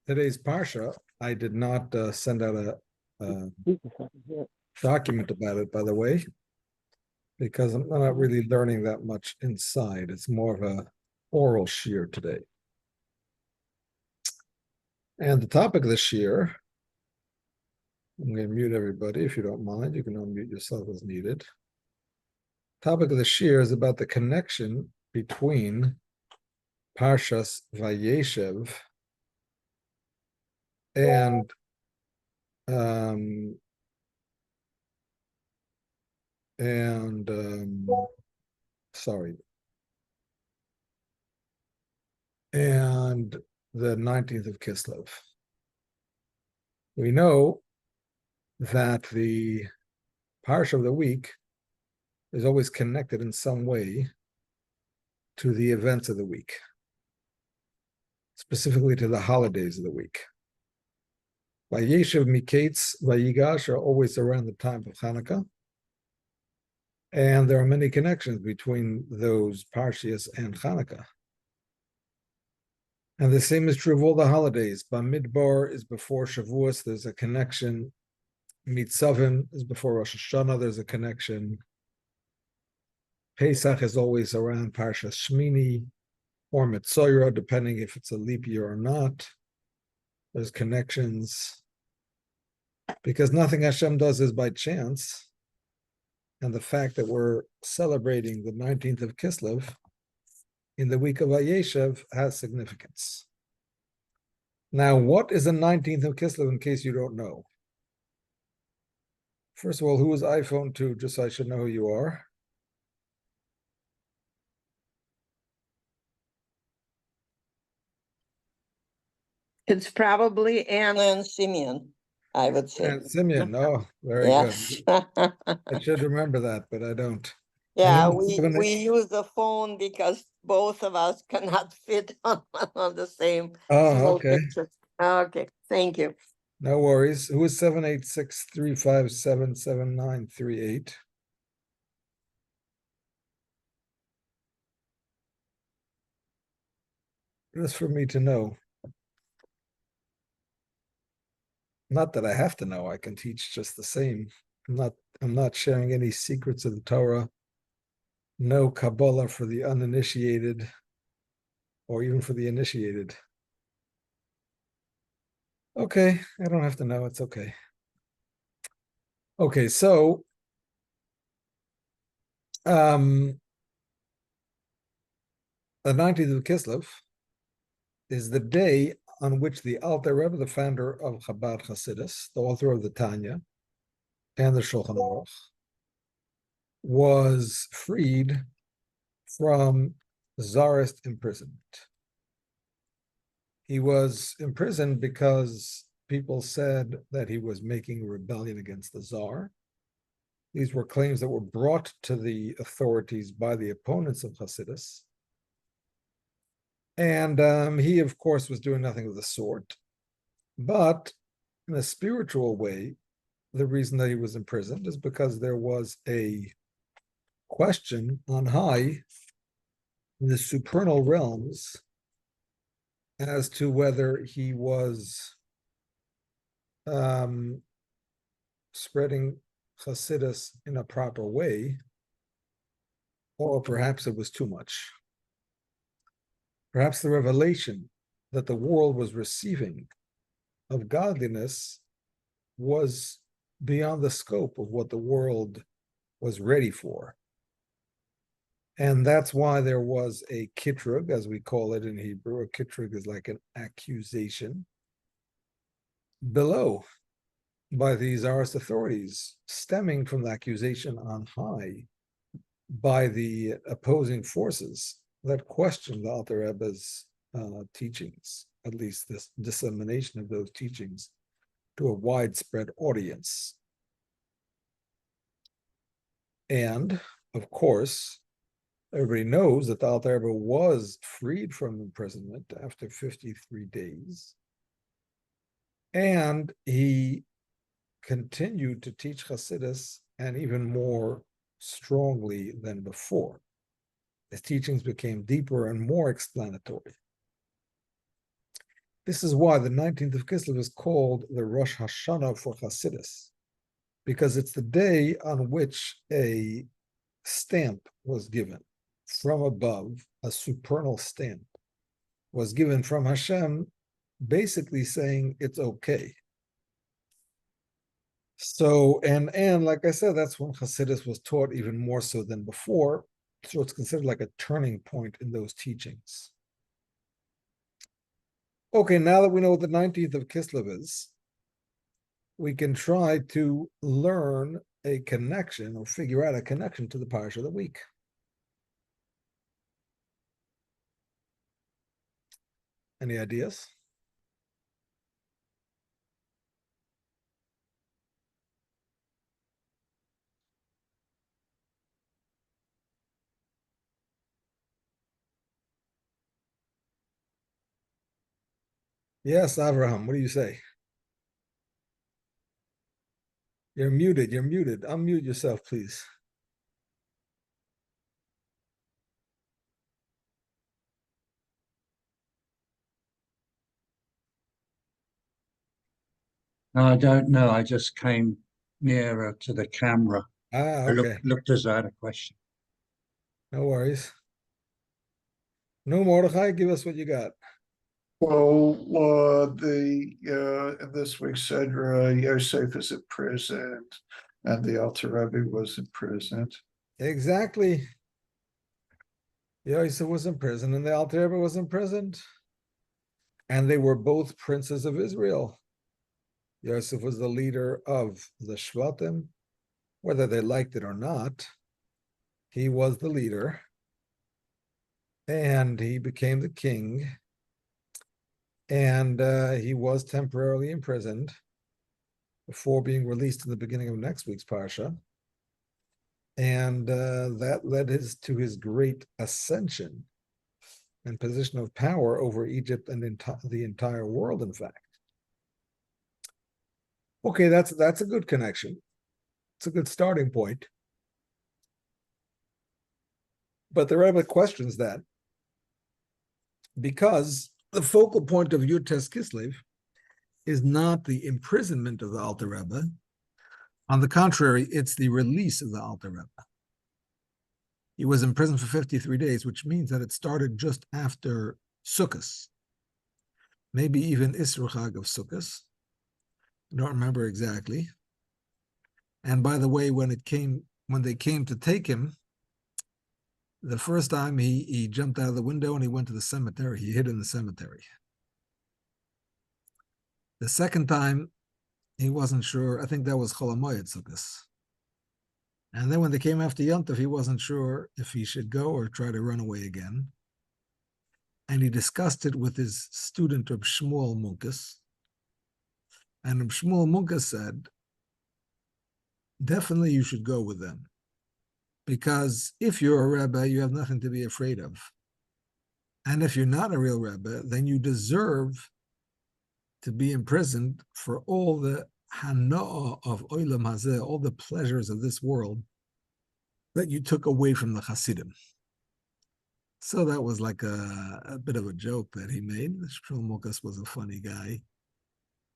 today's Parsha, I did not send out a document about it, by the way, because I'm not really learning that much inside. It's more of a oral shiur today. And the topic of the shiur, I'm going to mute everybody. If you don't mind, you can unmute yourself as needed. Topic of the shiur is about the connection between Parshas Vayeishev and and the 19th of Kislev. We know that the Parsha of the week is always connected in some way to the events of the week, specifically to the holidays of the week. Vayeishev, Miketz, Vayigash are always around the time of Hanukkah, and there are many connections between those Parshias and Hanukkah. And the same is true of all the holidays. Bamidbar is before Shavuos, there's a connection. Mitzavim is before Rosh Hashanah, there's a connection. Pesach is always around Parshas Shmini or Mitzoyra, depending if it's a leap year or not. There's connections. Because nothing Hashem does is by chance. And the fact that we're celebrating the 19th of Kislev in the week of Vayeishev has significance. Now, what is the 19th of Kislev, in case you don't know? First of all, who is iPhone 2, just so I should know who you are? It's probably Anna and Simeon, I would say. And Simeon, oh, very yes. good. I should remember that, but I don't. Yeah, we use the phone because both of us cannot fit on the same okay. picture. Okay, thank you. No worries. Who is 786-357-7938? Just for me to know. Not that I have to know, I can teach just the same. I'm not sharing any secrets of the Torah. No Kabbalah for the uninitiated or even for the initiated. Okay, I don't have to know, it's okay. Okay, so the 19th of Kislev is the day on which the Alter Rebbe, the founder of Chabad Hasidus, the author of the Tanya and the Shulchan Aruch, was freed from Tsarist imprisonment. He was imprisoned because people said that he was making a rebellion against the Tsar. These were claims that were brought to the authorities by the opponents of Hasidus. And he, of course, was doing nothing of the sort. But in a spiritual way, the reason that he was imprisoned is because there was a question on high in the supernal realms as to whether he was spreading Hasidus in a proper way, or perhaps it was too much. Perhaps the revelation that the world was receiving of godliness was beyond the scope of what the world was ready for. And that's why there was a kitrug, as we call it in Hebrew. A kitrug is like an accusation below by the Tsarist authorities, stemming from the accusation on high by the opposing forces that questioned the Alter Rebbe's teachings, at least this dissemination of those teachings to a widespread audience. And, of course, everybody knows that the Alter Rebbe was freed from imprisonment after 53 days. And he continued to teach Hasidus, and even more strongly than before. His teachings became deeper and more explanatory. This is why the 19th of Kislev is called the Rosh Hashanah for Hasidus, because it's the day on which a stamp was given from above, a supernal stamp was given from Hashem, basically saying it's okay. So, and like I said, that's when Hasidus was taught even more so than before. So it's considered like a turning point in those teachings. Okay, now that we know what the 19th of Kislev is, we can try to learn a connection or figure out a connection to the Parsha of the week. Any ideas? Yes, Avraham, what do you say? You're muted. Unmute yourself, please. No, I don't know. I just came nearer to the camera. Ah, I okay. looked as I had a question. No worries. No, Mordechai, give us what you got. Well, in this week's Sedra, Yosef is imprisoned, and the Alter Rebbe was imprisoned. Exactly. Yosef was in prison, and the Alter Rebbe was imprisoned. And they were both princes of Israel. Yosef was the leader of the Shvatim, whether they liked it or not. He was the leader, and he became the king. And he was temporarily imprisoned before being released in the beginning of next week's Parsha. And that led to his great ascension and position of power over Egypt and the entire world, in fact. Okay, that's a good connection. It's a good starting point. But the Rebbe questions that because the focal point of Yud Tes Kislev is not the imprisonment of the Alter Rebbe. On the contrary, it's the release of the Alter Rebbe. He was in prison for 53 days, which means that it started just after Sukkot, maybe even Isra Chag of Sukkot. I don't remember exactly. And by the way, when they came to take him, the first time he jumped out of the window and he went to the cemetery. He hid in the cemetery. The second time, he wasn't sure. I think that was Chol HaMoed Sukkot. And then when they came after Yom Tov, he wasn't sure if he should go or try to run away again. And he discussed it with his student, Reb Shmuel Munkus. And Reb Shmuel Munkus said, definitely you should go with them. Because if you're a Rebbe, you have nothing to be afraid of. And if you're not a real Rebbe, then you deserve to be imprisoned for all the hana'ah of Olam Hazeh, all the pleasures of this world that you took away from the Hasidim. So that was like a bit of a joke that he made. Shmuel Munkus was a funny guy.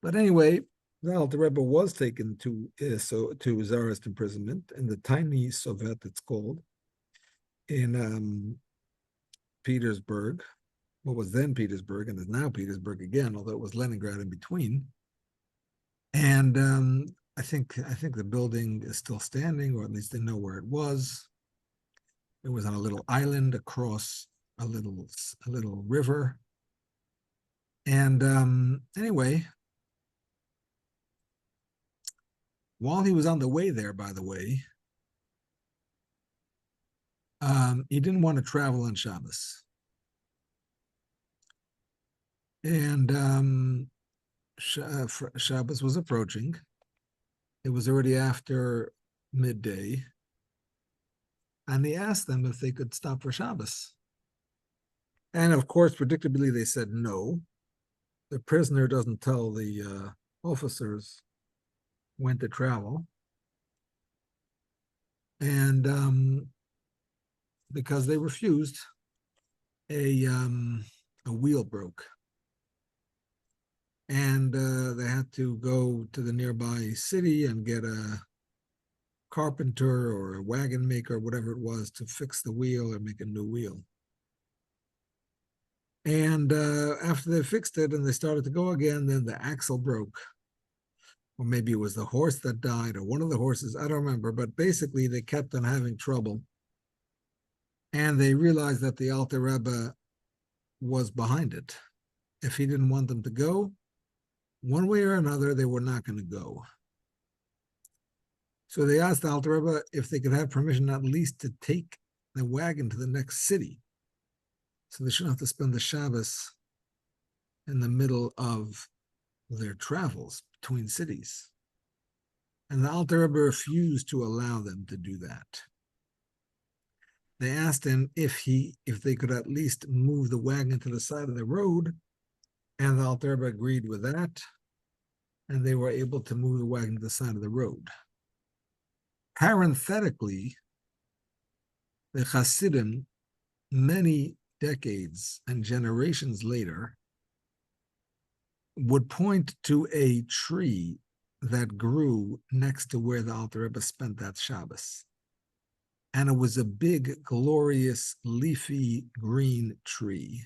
But anyway, the Rebbe was taken to Tsarist imprisonment in the tiny Sovet, it's called, in Petersburg, what was then Petersburg and is now Petersburg again, although it was Leningrad in between. And I think the building is still standing, or at least they know where it was. It was on a little island across a little river. And anyway, while he was on the way there, by the way, he didn't want to travel on Shabbos. And Shabbos was approaching. It was already after midday. And he asked them if they could stop for Shabbos. And of course, predictably, they said no. The prisoner doesn't tell the officers when to travel. And because they refused, a wheel broke. and they had to go to the nearby city and get a carpenter or a wagon maker, whatever it was, to fix the wheel or make a new wheel. And after they fixed it and they started to go again, then the axle broke. Or maybe it was the horse that died or one of the horses, I don't remember, but basically they kept on having trouble. And they realized that the Alter Rebbe was behind it. If he didn't want them to go, one way or another, they were not going to go. So they asked the Alter Rebbe if they could have permission at least to take the wagon to the next city. So they shouldn't have to spend the Shabbos in the middle of their travels between cities. And the Alter Rebbe refused to allow them to do that. They asked him if they could at least move the wagon to the side of the road, and the Alter Rebbe agreed with that, and they were able to move the wagon to the side of the road. Parenthetically, the Hasidim, many decades and generations later, would point to a tree that grew next to where the Alter Rebbe spent that Shabbos. And it was a big, glorious, leafy, green tree,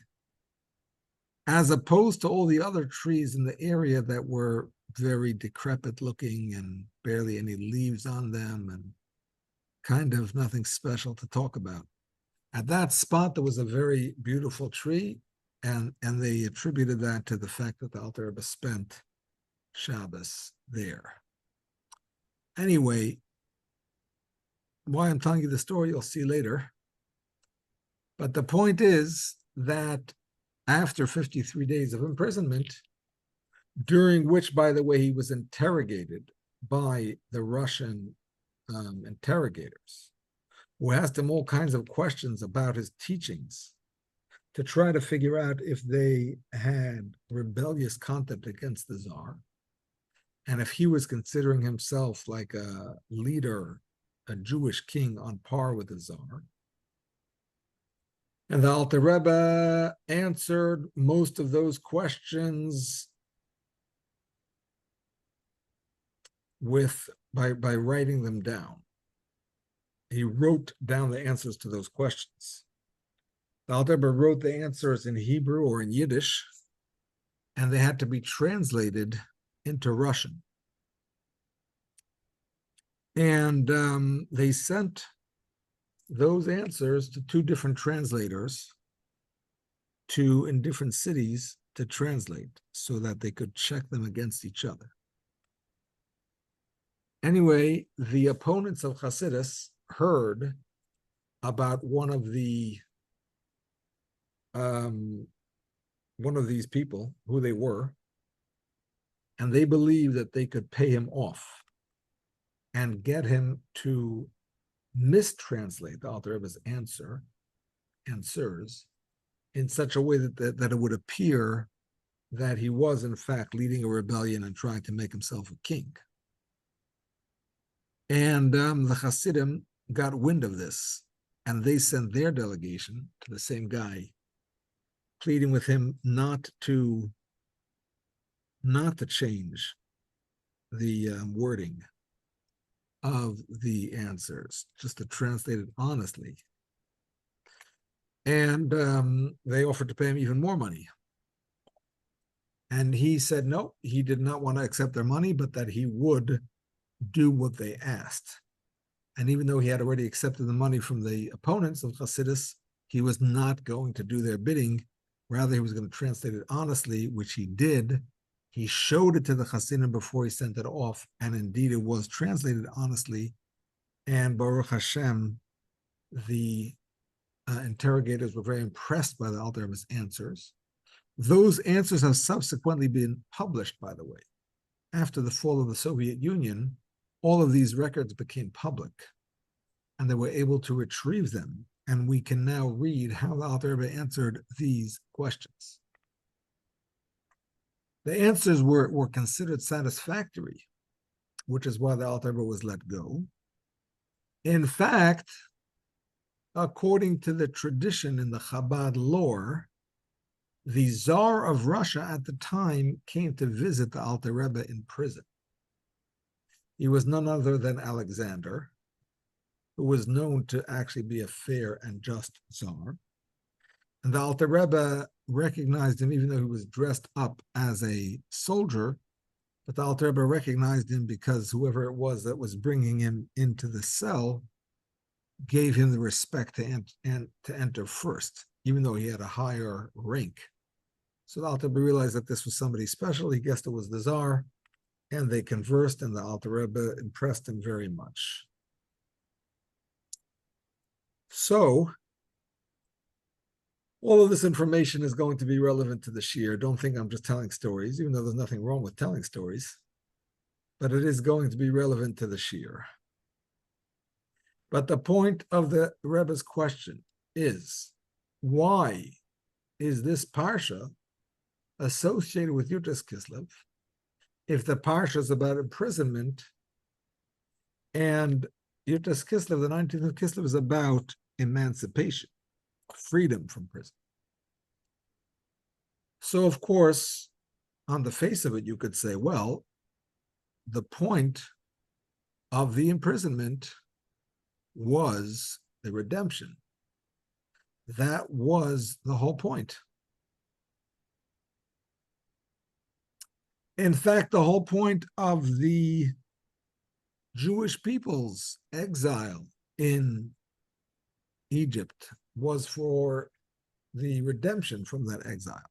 as opposed to all the other trees in the area that were very decrepit looking and barely any leaves on them and kind of nothing special to talk about. At that spot, there was a very beautiful tree, and they attributed that to the fact that the Alter Rebbe spent Shabbos there. Anyway, why I'm telling you the story, you'll see later. But the point is that after 53 days of imprisonment, during which, by the way, he was interrogated by the Russian interrogators, who asked him all kinds of questions about his teachings to try to figure out if they had rebellious contempt against the Tsar, and if he was considering himself like a leader, a Jewish king on par with the Tsar. And the Alter Rebbe answered most of those questions by writing them down. He wrote down the answers to those questions. The Alter Rebbe wrote the answers in Hebrew or in Yiddish, and they had to be translated into Russian. And they sent those answers to two different translators in different cities to translate so that they could check them against each other. Anyway, the opponents of Hasidus heard about one of these people, who they were, and they believed that they could pay him off and get him to mistranslate the Alter Rebbe's answers in such a way that it would appear that he was in fact leading a rebellion and trying to make himself a king. And the Hasidim got wind of this, and they sent their delegation to the same guy, pleading with him not to change the wording of the answers, just to translate it honestly. And they offered to pay him even more money. And he said no, he did not want to accept their money, but that he would do what they asked. And even though he had already accepted the money from the opponents of Hasidus, he was not going to do their bidding. Rather, he was going to translate it honestly, which he did. He showed it to the Hasidim before he sent it off, and indeed it was translated honestly. And Baruch Hashem, the interrogators were very impressed by the Alter Rebbe's answers. Those answers have subsequently been published, by the way. After the fall of the Soviet Union, all of these records became public, and they were able to retrieve them, and we can now read how the Alter Rebbe answered these questions. The answers were considered satisfactory, which is why the Alter Rebbe was let go. In fact, according to the tradition in the Chabad lore, the Tsar of Russia at the time came to visit the Alter Rebbe in prison. He was none other than Alexander, who was known to actually be a fair and just Tsar. And the Alter Rebbe recognized him, even though he was dressed up as a soldier, but the Alter Rebbe recognized him because whoever it was that was bringing him into the cell gave him the respect to enter first, even though he had a higher rank. So the Alter Rebbe realized that this was somebody special. He guessed it was the Tsar, and they conversed, and the Alter Rebbe impressed him very much. So, all of this information is going to be relevant to the shiur. Don't think I'm just telling stories, even though there's nothing wrong with telling stories, but it is going to be relevant to the shiur. But the point of the Rebbe's question is, why is this parsha associated with Yudas Kislev if the parsha is about imprisonment and Yudas Kislev, the 19th of Kislev, is about emancipation, freedom from prison? So, of course, on the face of it, you could say, well, the point of the imprisonment was the redemption. That was the whole point. In fact, the whole point of the Jewish people's exile in Egypt was for the redemption from that exile.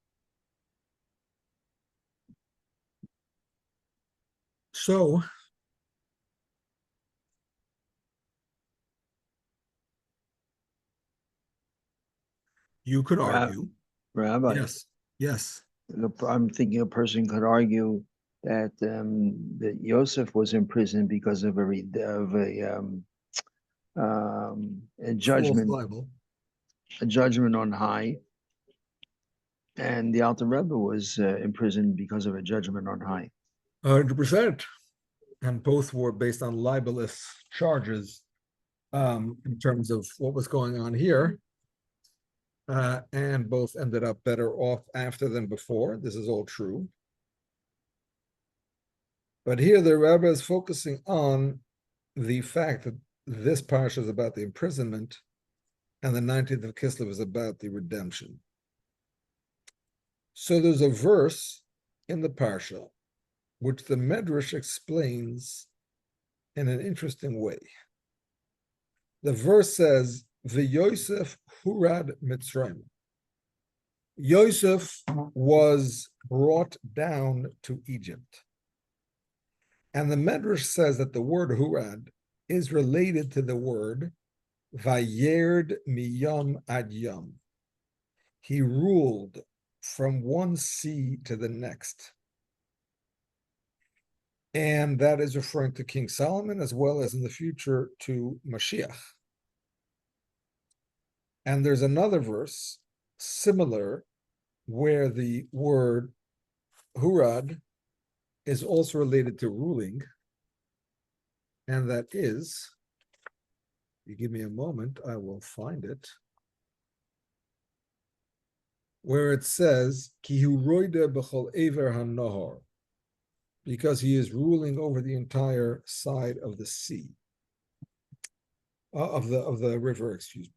So, you could argue, Rabbi, yes. I'm thinking a person could argue that that Yosef was in prison because of a judgment, a judgment on high, and the Alter Rebbe was in prison because of a judgment on high. 100%. And both were based on libelous charges in terms of what was going on here. And both ended up better off after than before. This is all true. But here the Rebbe is focusing on the fact that this parsha is about the imprisonment and the 19th of Kislev is about the redemption. So there's a verse in the parsha which the Medrash explains in an interesting way. The verse says, Vayeishev hurad Mitzrayim. Yosef was brought down to Egypt. And the Medrash says that the word hurad is related to the word vayerd miyam ad yam. He ruled from one sea to the next. And that is referring to King Solomon as well as in the future to Mashiach. And there's another verse similar where the word hurad is also related to ruling. And that is, you give me a moment, I will find it, where it says, Ki hu roide b'chol ever hanohar, because he is ruling over the entire side of the sea, of the river, excuse me.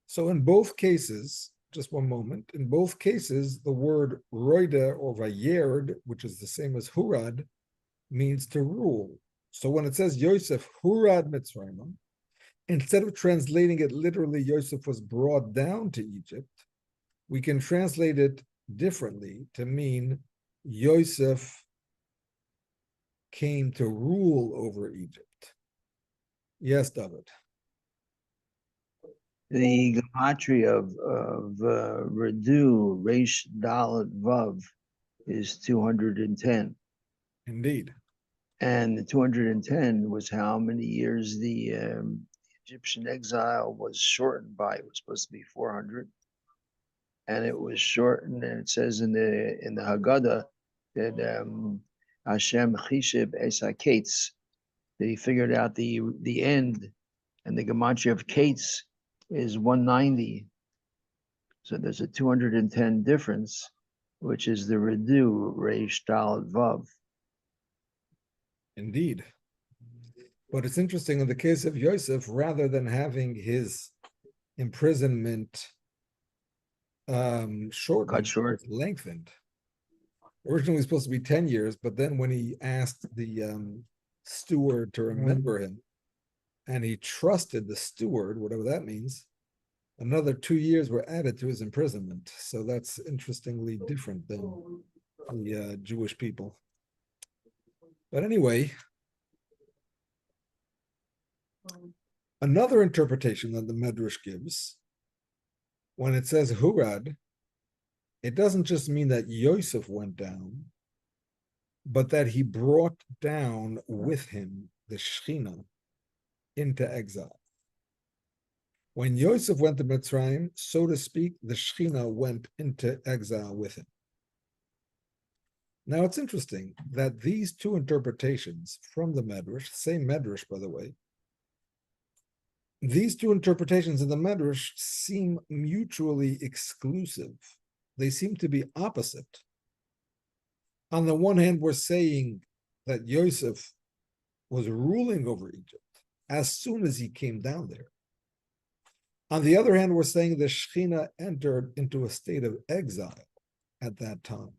So in both cases, just one moment, in both cases, the word roida or vayerd, which is the same as hurad, means to rule. So when it says Yosef hurad Mitzrayim, instead of translating it literally, Yosef was brought down to Egypt, we can translate it differently to mean Yosef came to rule over Egypt. Yes, David. The gematria of Redu, Reish Dalet Vav, is 210. Indeed. And the 210 was how many years the Egyptian exile was shortened by. It was supposed to be 400. And it was shortened, and it says in the Haggadah that Hashem Chishib Esa Kates, that he figured out the end, and the gematria of Kates is 190. So there's a 210 difference, which is the redo Reish Dalet Vav. Indeed. But it's interesting in the case of Yosef, rather than having his imprisonment shortened, Cut short. lengthened. Originally it was supposed to be 10 years, but then when he asked the steward to remember him, and he trusted the steward, whatever that means, another 2 years were added to his imprisonment. So that's interestingly different than the Jewish people. But anyway, another interpretation that the Medrash gives, when it says Hurad, it doesn't just mean that Yosef went down, but that he brought down with him the Shechina into exile. When Yosef went to Mitzrayim, so to speak, the Shechina went into exile with him. Now it's interesting that these two interpretations from the Medrash, same Medrash by the way, these two interpretations in the Medrash seem mutually exclusive. They seem to be opposite. On the one hand, we're saying that Yosef was ruling over Egypt as soon as he came down there. On the other hand, we're saying the Shechina entered into a state of exile at that time,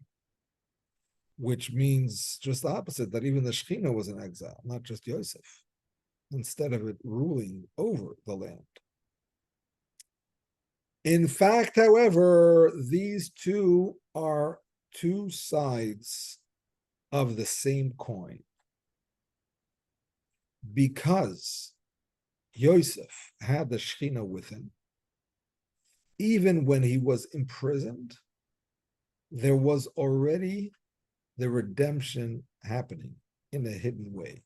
which means just the opposite, that even the Shechina was in exile, not just Yosef, instead of it ruling over the land. In fact, however, these two are two sides of the same coin, because Yosef had the Shechina with him. Even when he was imprisoned, there was already the redemption happening in a hidden way.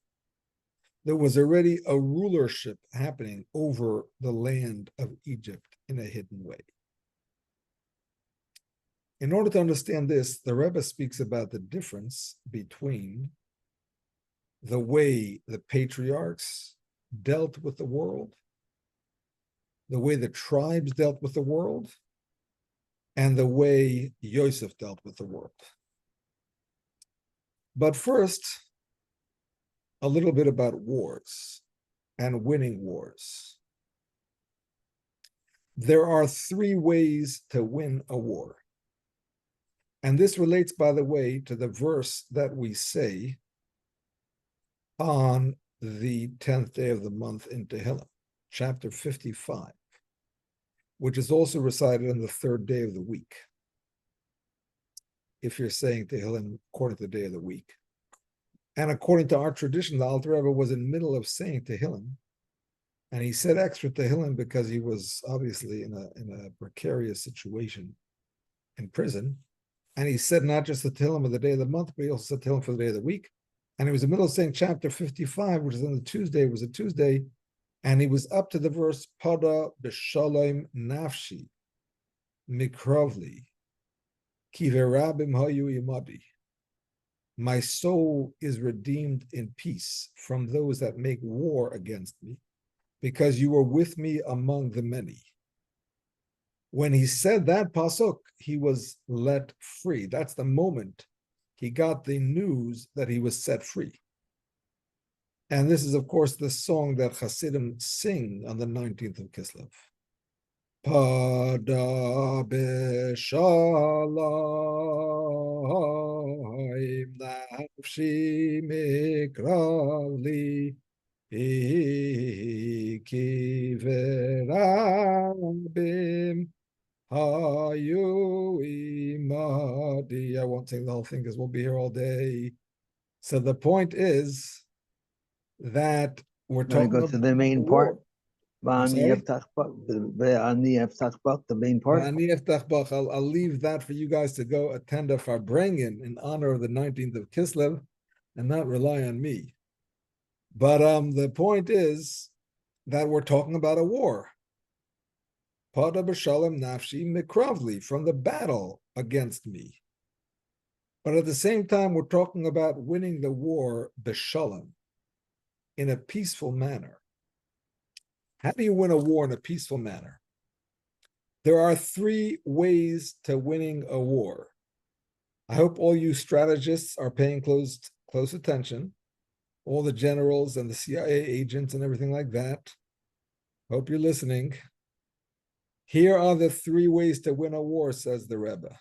There was already a rulership happening over the land of Egypt in a hidden way. In order to understand this, the Rebbe speaks about the difference between the way the patriarchs dealt with the world, the way the tribes dealt with the world, and the way Yosef dealt with the world. But first, a little bit about wars and winning wars. There are three ways to win a war. And this relates, by the way, to the verse that we say on the 10th day of the month in Tehillim, chapter 55, which is also recited on the third day of the week, if you're saying Tehillim according to the day of the week. And according to our tradition, the Alter Rebbe was in the middle of saying Tehillim, and he said extra Tehillim because he was obviously in a precarious situation in prison. And he said not just the Tehillim of the day of the month, but he also said Tehillim for the day of the week. And he was in the middle of saying chapter 55, which is on the Tuesday, was a Tuesday, and he was up to the verse, Pada b'shalom nafshi mikrovli ki verabim hayu imadi. My soul is redeemed in peace from those that make war against me, because you were with me among the many. When he said that pasuk, he was let free. That's the moment he got the news that he was set free. And this is, of course, the song that Hasidim sing on the 19th of Kislev. Pada b'shalom nafshi mikravli ki verabim hayu imadi. I won't sing the whole thing because we'll be here all day. So the point is that we're talking Go about to the main part. I'm sorry? The main part. I'll leave that for you guys to go attend a Farbrengen in honor of the 19th of Kislev and not rely on me. But the point is that we're talking about a war. Pada b'shalom nafshi mikravli, from the battle against me. But at the same time, we're talking about winning the war b'shalom, in a peaceful manner. How do you win a war in a peaceful manner? There are 3 ways to winning a war. I hope all you strategists are paying close attention. All the generals and the CIA agents and everything like that. Hope you're listening. Here are the 3 ways to win a war, says the Rebbe.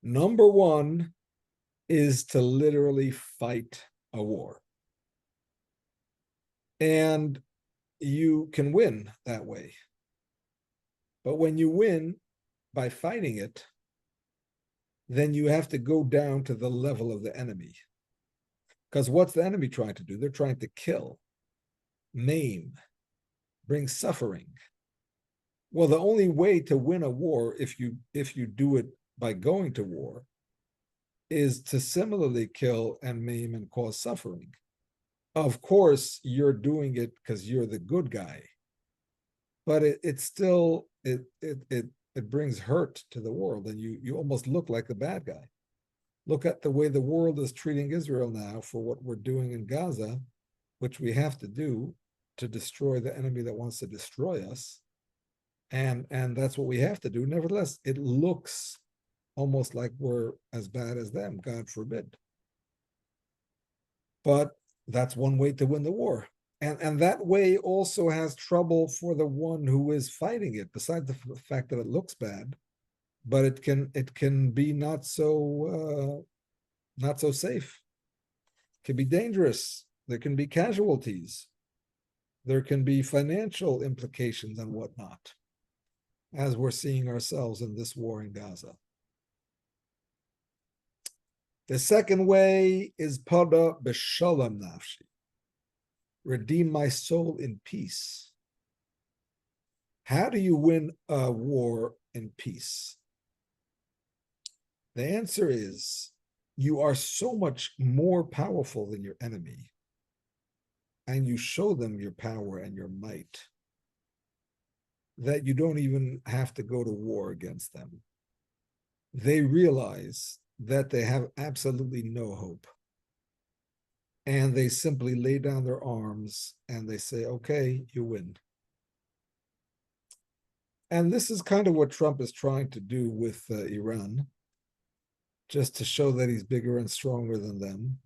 Number 1 is to literally fight a war. And you can win that way. But when you win by fighting it, then you have to go down to the level of the enemy. Because what's the enemy trying to do? They're trying to kill, maim, bring suffering. Well, the only way to win a war, if you do it by going to war, is to similarly kill and maim and cause suffering. Of course, you're doing it because you're the good guy, but it still brings hurt to the world, and you almost look like the bad guy. Look at the way the world is treating Israel now for what we're doing in Gaza, which we have to do to destroy the enemy that wants to destroy us. And that's what we have to do. Nevertheless, it looks almost like we're as bad as them, God forbid. But that's one way to win the war. And that way also has trouble for the one who is fighting it, besides the fact that it looks bad, but it can be not so safe. It can be dangerous. There can be casualties. There can be financial implications and whatnot, as we're seeing ourselves in this war in Gaza. The second way is pada b'shalom nafshi. Redeem my soul in peace. How do you win a war in peace? The answer is you are so much more powerful than your enemy, and you show them your power and your might, that you don't even have to go to war against them. They realize that they have absolutely no hope. And they simply lay down their arms and they say, okay, you win. And this is kind of what Trump is trying to do with Iran, just to show that he's bigger and stronger than them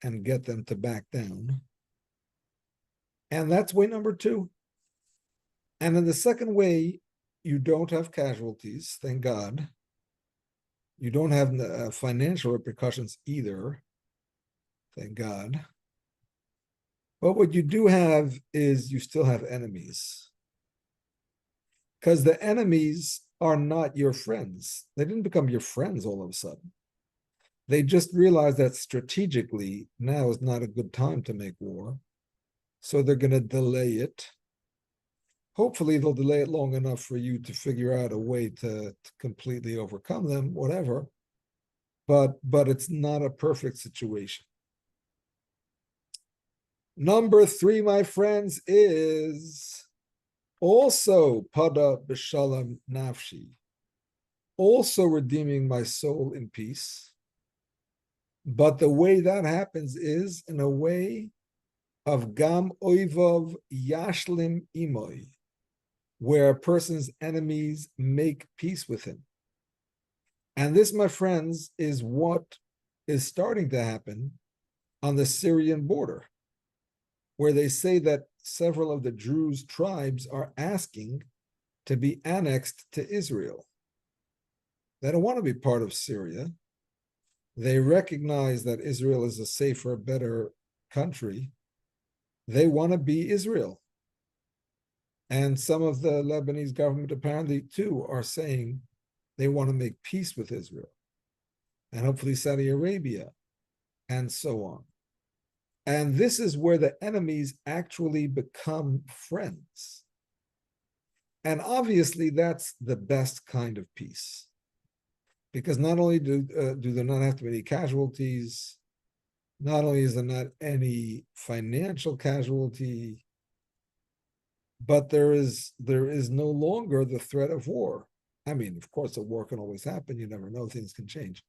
and get them to back down. And that's way number 2. And in the second way, you don't have casualties, thank God. You don't have financial repercussions either, thank God. But what you do have is you still have enemies. Because the enemies are not your friends. They didn't become your friends all of a sudden. They just realized that strategically, now is not a good time to make war. So they're going to delay it. Hopefully they'll delay it long enough for you to figure out a way to completely overcome them, whatever. But it's not a perfect situation. Number 3, my friends, is also pada b'shalom nafshi, also redeeming my soul in peace. But the way that happens is in a way of gam oivov yashlim imoy, where a person's enemies make peace with him. And this, my friends, is what is starting to happen on the Syrian border, where they say that several of the Druze tribes are asking to be annexed to Israel. They don't want to be part of Syria. They recognize that Israel is a safer, better country. They want to be Israel. And some of the Lebanese government apparently too are saying they want to make peace with Israel, and hopefully Saudi Arabia, and so on. And this is where the enemies actually become friends. And obviously that's the best kind of peace, because not only do there not have to be any casualties, not only is there not any financial casualty, but there is no longer the threat of war. I mean, of course, a war can always happen. You never know, things can change.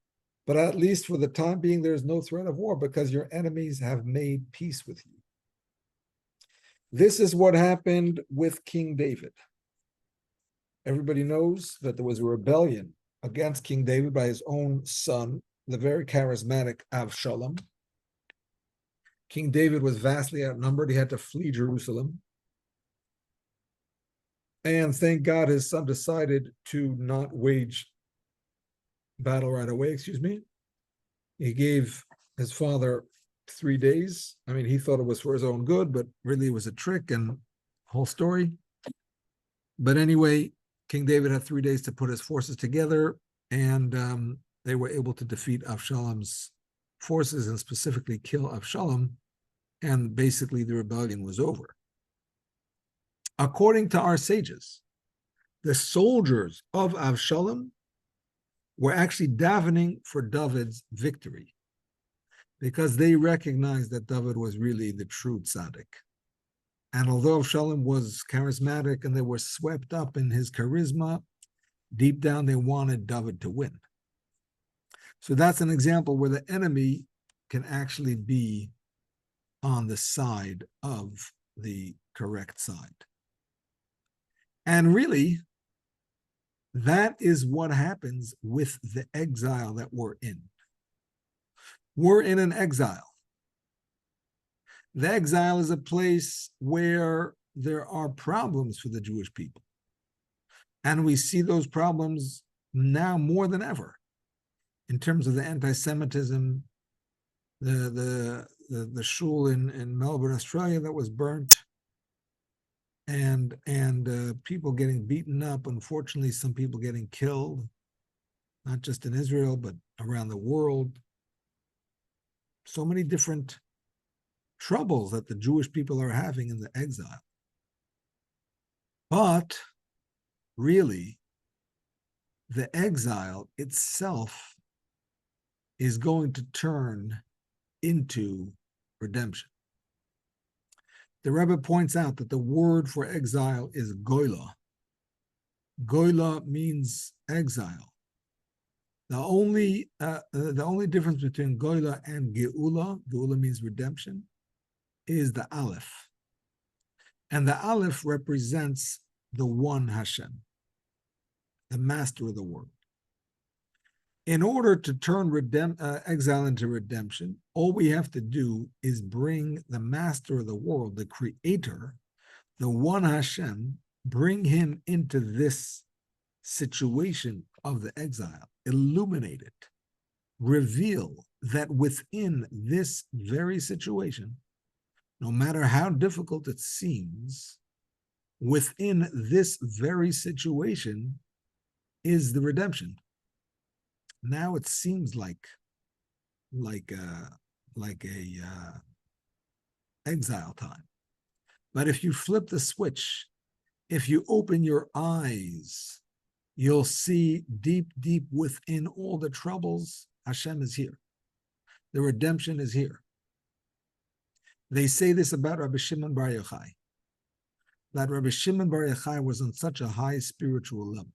But at least for the time being, there's no threat of war because your enemies have made peace with you. This is what happened with King David. everybody knows that there was a rebellion against King David by his own son, the very charismatic Avshalom. King David was vastly outnumbered. He had to flee Jerusalem. And thank God his son decided to not wage battle right away, He gave his father 3 days. I mean, he thought it was for his own good, but really it was a trick and whole story. But anyway, King David had 3 days to put his forces together, and they were able to defeat Avshalom's forces and specifically kill Avshalom, and basically the rebellion was over. According to our sages, the soldiers of Avshalom were actually davening for David's victory because they recognized that David was really the true tzaddik. And although Avshalom was charismatic and they were swept up in his charisma, deep down they wanted David to win. So that's an example where the enemy can actually be on the side of the correct side. And really, that is what happens with the exile that we're in. We're in an exile. The exile is a place where there are problems for the Jewish people. And we see those problems now more than ever in terms of the anti-Semitism, the shul in Melbourne, Australia that was burnt, and people getting beaten up. Unfortunately, some people getting killed, not just in Israel, but around the world. So many different troubles that the Jewish people are having in the exile. But really, the exile itself is going to turn into redemption. The Rebbe points out that the word for exile is goyla. Goyla means exile. The only difference between goyla and geula means redemption, is the aleph. And the aleph represents the one Hashem, the master of the world. In order to turn exile into redemption, all we have to do is bring the master of the world, the creator, the one Hashem, bring him into this situation of the exile, illuminate it, reveal that within this very situation, no matter how difficult it seems, within this very situation is the redemption. Now it seems like a exile time. But if you flip the switch, if you open your eyes, you'll see deep, deep within all the troubles, Hashem is here. The redemption is here. They say this about Rabbi Shimon Bar Yochai, that Rabbi Shimon Bar Yochai was on such a high spiritual level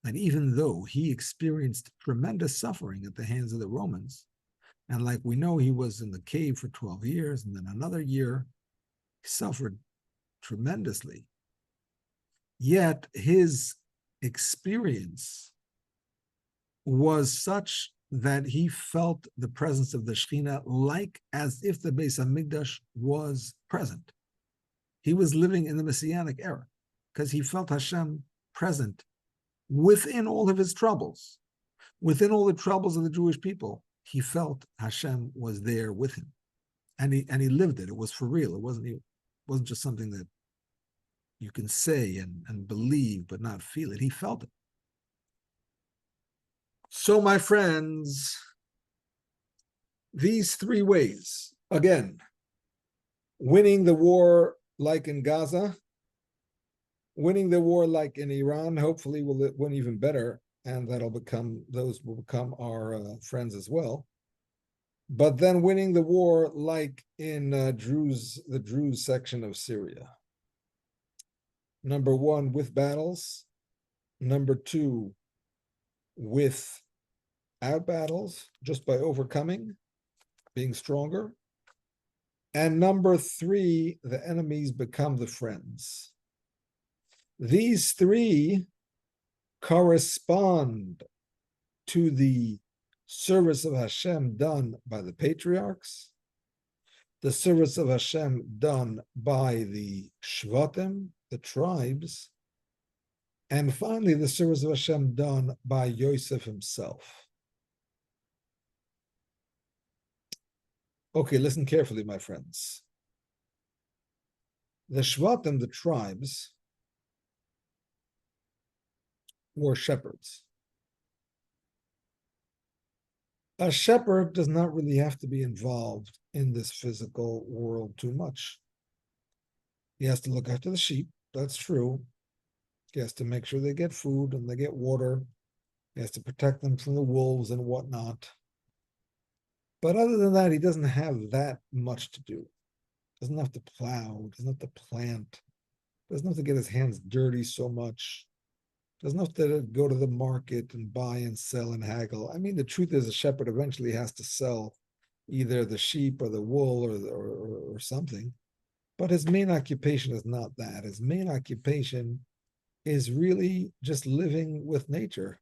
that even though he experienced tremendous suffering at the hands of the Romans, and like we know, he was in the cave for 12 years, and then another year, he suffered tremendously. Yet his experience was such that he felt the presence of the Shekhinah like as if the Beis HaMikdash was present. He was living in the Messianic era because he felt Hashem present within all of his troubles, within all the troubles of the Jewish people. He felt Hashem was there with him, and he lived it. It was for real. It wasn't just something that you can say and believe but not feel it. He felt it. So, my friends, these 3 ways, again, winning the war like in Gaza, winning the war like in Iran, hopefully will win even better, and those will become our friends as well. But then winning the war like in the Druze section of Syria. Number 1, with battles. Number 2, without battles, just by overcoming, being stronger. And number 3, the enemies become the friends. These three correspond to the service of Hashem done by the patriarchs, the service of Hashem done by the Shvatim, the tribes, and finally the service of Hashem done by Yosef himself. Okay, listen carefully, my friends. The Shvatim, the tribes, were shepherds. A shepherd does not really have to be involved in this physical world too much. He has to look after the sheep, that's true. He has to make sure they get food and they get water. He has to protect them from the wolves and whatnot. But other than that, he doesn't have that much to do. Doesn't have to plow, doesn't have to plant, doesn't have to get his hands dirty so much. Doesn't have to go to the market and buy and sell and haggle. I mean, the truth is a shepherd eventually has to sell either the sheep or the wool or something. But his main occupation is not that. His main occupation is really just living with nature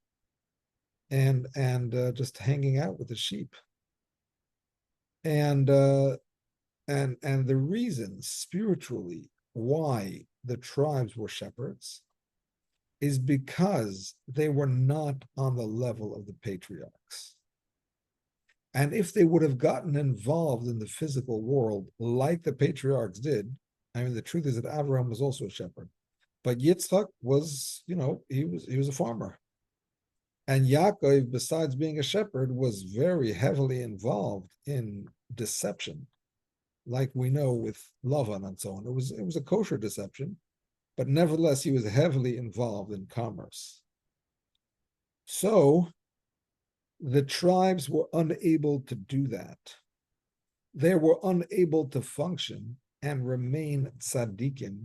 and just hanging out with the sheep. And the reason spiritually why the tribes were shepherds is because they were not on the level of the patriarchs. And if they would have gotten involved in the physical world like the patriarchs did, I mean, the truth is that Abraham was also a shepherd, but Yitzchok was, he was a farmer. And Yaakov, besides being a shepherd, was very heavily involved in deception, like we know with Lavan and so on. It was a kosher deception, but nevertheless, he was heavily involved in commerce. So the tribes were unable to do that. They were unable to function and remain tzaddikim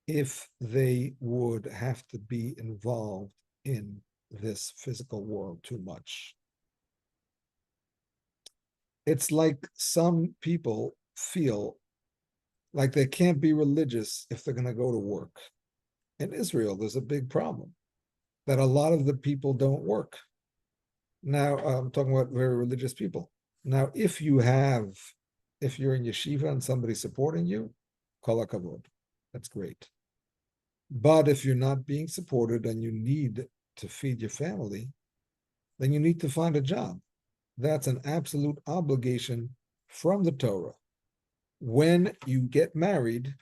if they would have to be involved in this physical world too much. It's like some people feel like they can't be religious if they're going to go to work. In Israel, there's a big problem that a lot of the people don't work. Now, I'm talking about very religious people. Now, if you're in yeshiva and somebody's supporting you, kol hakavod, that's great. But if you're not being supported and you need to feed your family, then you need to find a job. That's an absolute obligation from the Torah. When you get married,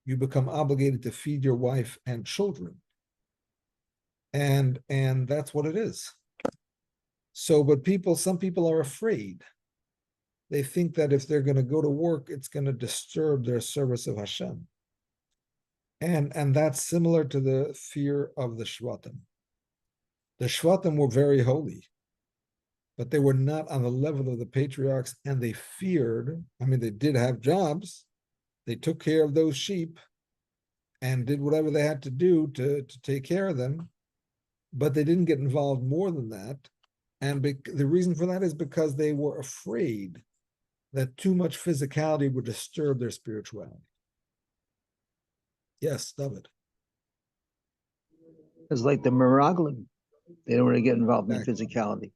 you become obligated to feed your wife and children. And that's what it is. So, but some people are afraid. They think that if they're going to go to work, it's going to disturb their service of Hashem. And that's similar to the fear of the Shvatim. The Shvatim were very holy, but they were not on the level of the patriarchs, and they feared. I mean, they did have jobs. They took care of those sheep and did whatever they had to do to take care of them, but they didn't get involved more than that. And the reason for that is because they were afraid that too much physicality would disturb their spirituality. Yes, David. It's like the Meraglim. They don't want to get involved in physicality.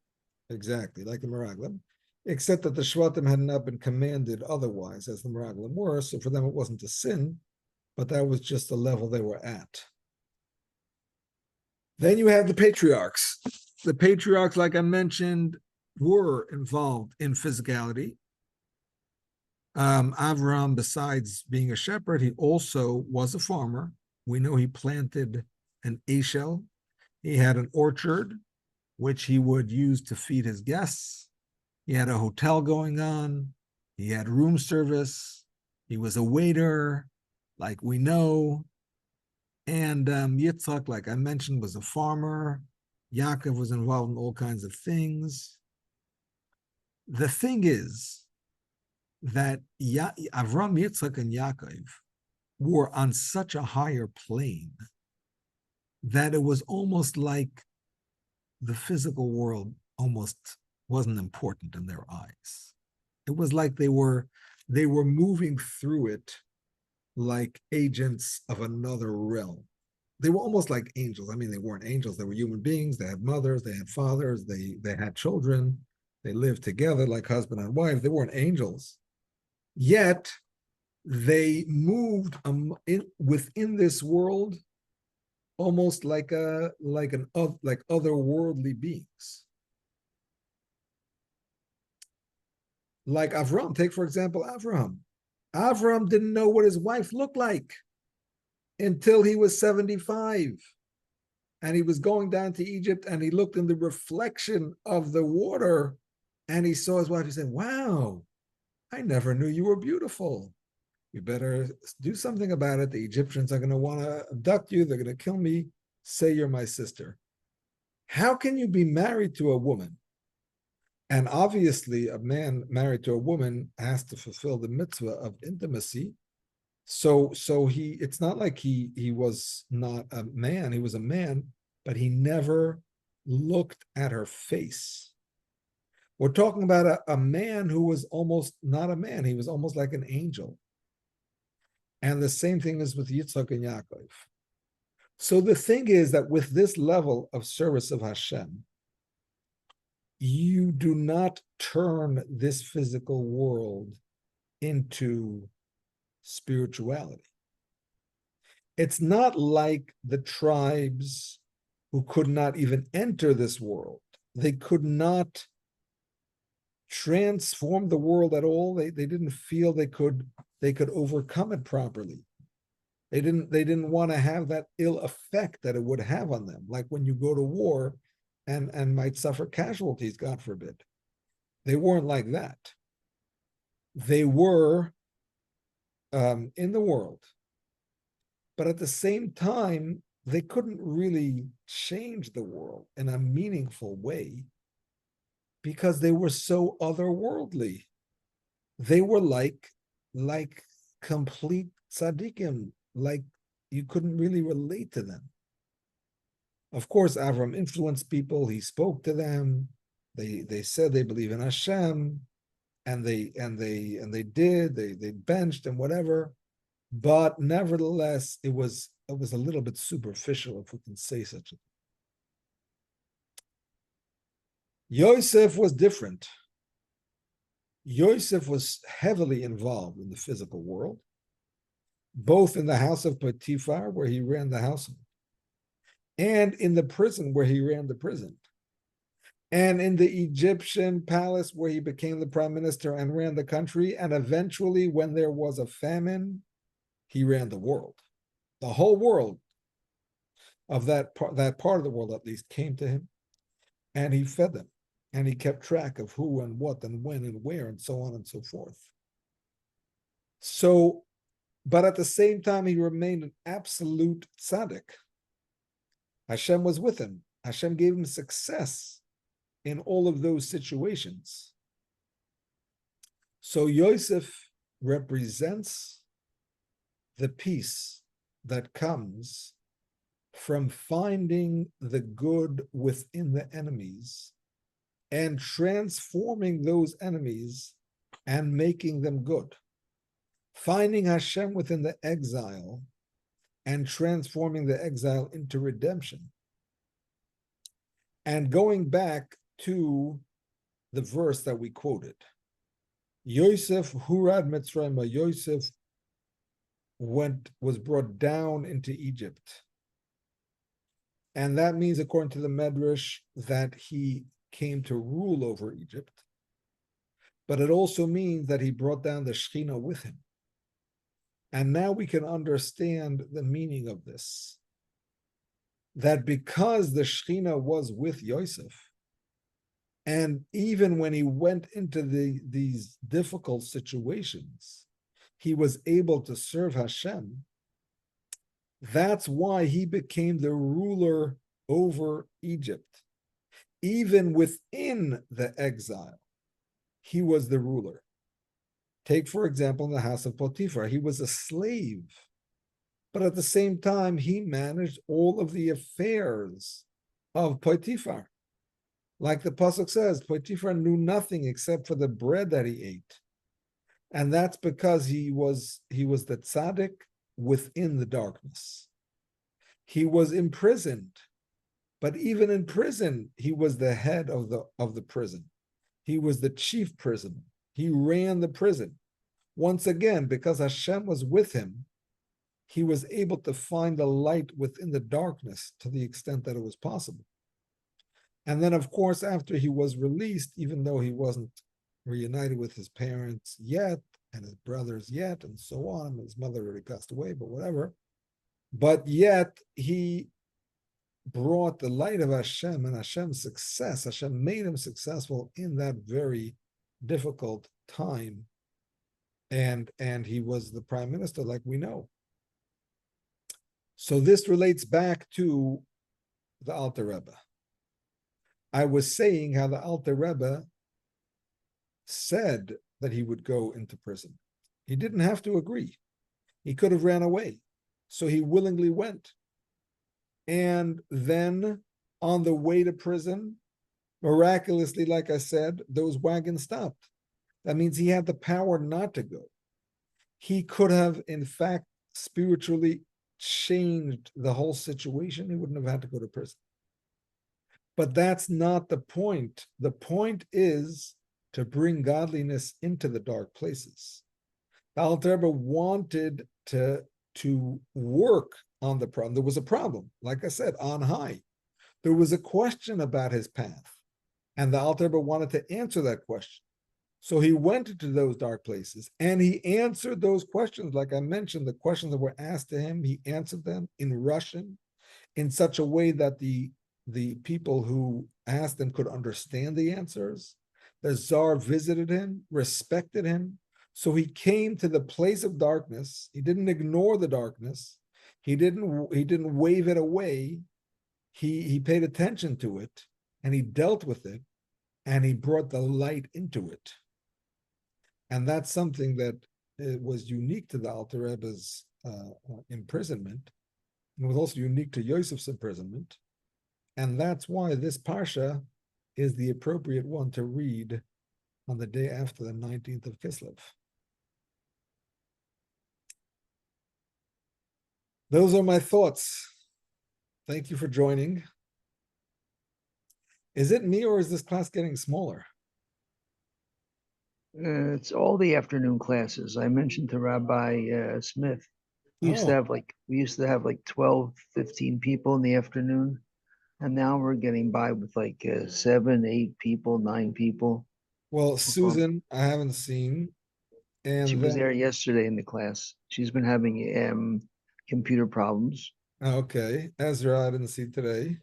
Exactly, like the Meraglim, except that the Shvatim had not been commanded otherwise, as the Meraglim were, so for them it wasn't a sin, but that was just the level they were at. Then you have the patriarchs. The patriarchs, like I mentioned, were involved in physicality. Avram, besides being a shepherd, he also was a farmer. We know he planted an eshel. He had an orchard, which he would use to feed his guests. He had a hotel going on. He had room service. He was a waiter, like we know. And Yitzchok, like I mentioned, was a farmer. Yaakov was involved in all kinds of things. The thing is that Avram, Yitzchok, and Yaakov were on such a higher plane that it was almost like the physical world almost wasn't important in their eyes. It was like they were moving through it like agents of another realm. They were almost like angels. I mean, they weren't angels, they were human beings. They had mothers, they had fathers, they had children, they lived together like husband and wife. They weren't angels. Yet they moved within this world almost like otherworldly beings. Like Avram, take for example Avram. Avram didn't know what his wife looked like until he was 75. And he was going down to Egypt and he looked in the reflection of the water and he saw his wife. He said, wow, I never knew you were beautiful. You better do something about it. The Egyptians are going to want to abduct you. They're going to kill me. Say you're my sister. How can you be married to a woman? And obviously, a man married to a woman has to fulfill the mitzvah of intimacy. So it's not like he was not a man. He was a man, but he never looked at her face. We're talking about a man who was almost not a man. He was almost like an angel. And the same thing is with Yitzchok and Yaakov. So the thing is that with this level of service of Hashem, you do not turn this physical world into spirituality. It's not like the tribes who could not even enter this world. They could not transform the world at all. They didn't feel they could overcome it properly. They didn't want to have that ill effect that it would have on them, like when you go to war and might suffer casualties, God forbid. They weren't like that. They were in the world, but at the same time, they couldn't really change the world in a meaningful way because they were so otherworldly. They were like complete tzaddikim, like you couldn't really relate to them. Of course, Avram influenced people. He spoke to them. They said they believe in Hashem, and they did. They benched and whatever. But nevertheless, it was a little bit superficial, if we can say such a thing. Yosef was different. Yosef was heavily involved in the physical world, both in the house of Potiphar, where he ran the household, and in the prison where he ran the prison, and in the Egyptian palace where he became the prime minister and ran the country, and eventually, when there was a famine, he ran the world. The whole world of that part of the world, at least, came to him, and he fed them, and he kept track of who and what and when and where and so on and so forth. So, but at the same time, he remained an absolute tzaddik. Hashem was with him. Hashem gave him success in all of those situations. So Yosef represents the peace that comes from finding the good within the enemies and transforming those enemies and making them good. Finding Hashem within the exile and transforming the exile into redemption. And going back to the verse that we quoted, Yosef Hurad Mitzrayim, Yosef was brought down into Egypt. And that means, according to the Medrash, that he came to rule over Egypt. But it also means that he brought down the Shekhinah with him. And now we can understand the meaning of this. That because the Shekhinah was with Yosef, and even when he went into these difficult situations, he was able to serve Hashem. That's why he became the ruler over Egypt. Even within the exile, he was the ruler. Take, for example, in the house of Potiphar, he was a slave, but at the same time, he managed all of the affairs of Potiphar. Like the pasuk says, Potiphar knew nothing except for the bread that he ate. And that's because he was the tzaddik within the darkness. He was imprisoned, but even in prison, he was the head of the prison. He was the chief prisoner. He ran the prison. Once again, because Hashem was with him, he was able to find the light within the darkness to the extent that it was possible. And then, of course, after he was released, even though he wasn't reunited with his parents yet, and his brothers yet, and so on, his mother already passed away, but whatever. But yet, he brought the light of Hashem and Hashem's success. Hashem made him successful in that very difficult time. And he was the prime minister, like we know. So this relates back to the Alter Rebbe. I was saying how the Alter Rebbe said that he would go into prison. He didn't have to agree. He could have ran away. So he willingly went. And then on the way to prison, miraculously, like I said, those wagons stopped. That means he had the power not to go. He could have, in fact, spiritually changed the whole situation. He wouldn't have had to go to prison. But that's not the point. The point is to bring godliness into the dark places. The Alter Rebbe wanted to work on the problem. There was a problem, like I said, on high. There was a question about his path, and the Alter Rebbe wanted to answer that question. So he went into those dark places, and he answered those questions. Like I mentioned, the questions that were asked to him, he answered them in Russian in such a way that the people who asked him could understand the answers. The Tsar visited him, respected him. So he came to the place of darkness. He didn't ignore the darkness. He didn't wave it away. He paid attention to it, and he dealt with it, and he brought the light into it. And that's something that was unique to the Alter Rebbe's imprisonment. It was also unique to Yosef's imprisonment. And that's why this Parsha is the appropriate one to read on the day after the 19th of Kislev. Those are my thoughts. Thank you for joining. Is it me, or is this class getting smaller? It's all the afternoon classes. I mentioned to Rabbi Smith, we used to have like 12, 15 people in the afternoon. And now we're getting by with like 7, 8 people, 9 people. Well, Susan, I haven't seen. And she was there yesterday in the class. She's been having computer problems. Okay. Ezra, I didn't see today.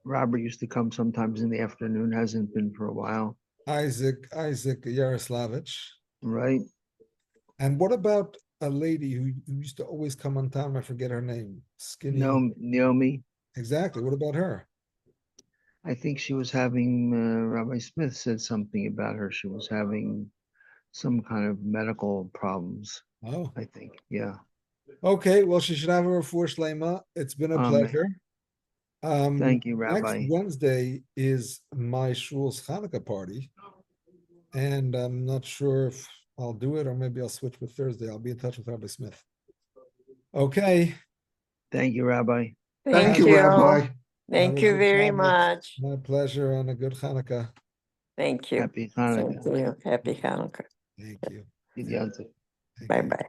Robert used to come sometimes in the afternoon, hasn't been for a while. Isaac Yaroslavich. Right. And what about a lady who used to always come on time? I forget her name. Skinny. No, Naomi. Exactly. What about her? I think she was having, Rabbi Smith said something about her. She was having some kind of medical problems. Oh, I think. Yeah. Okay. Well, she should have a refuah shlema. It's been a pleasure. Thank you, Rabbi. Next Wednesday is my shul's Hanukkah party. And I'm not sure if I'll do it, or maybe I'll switch with Thursday. I'll be in touch with Rabbi Smith. Okay. Thank you, Rabbi. Thank you, Rabbi. Thank you very much. My pleasure, and a good Hanukkah. Thank you. Happy Hanukkah. Same to you. Happy Hanukkah. Thank you. Good Yom Tov. Thank you. Bye-bye.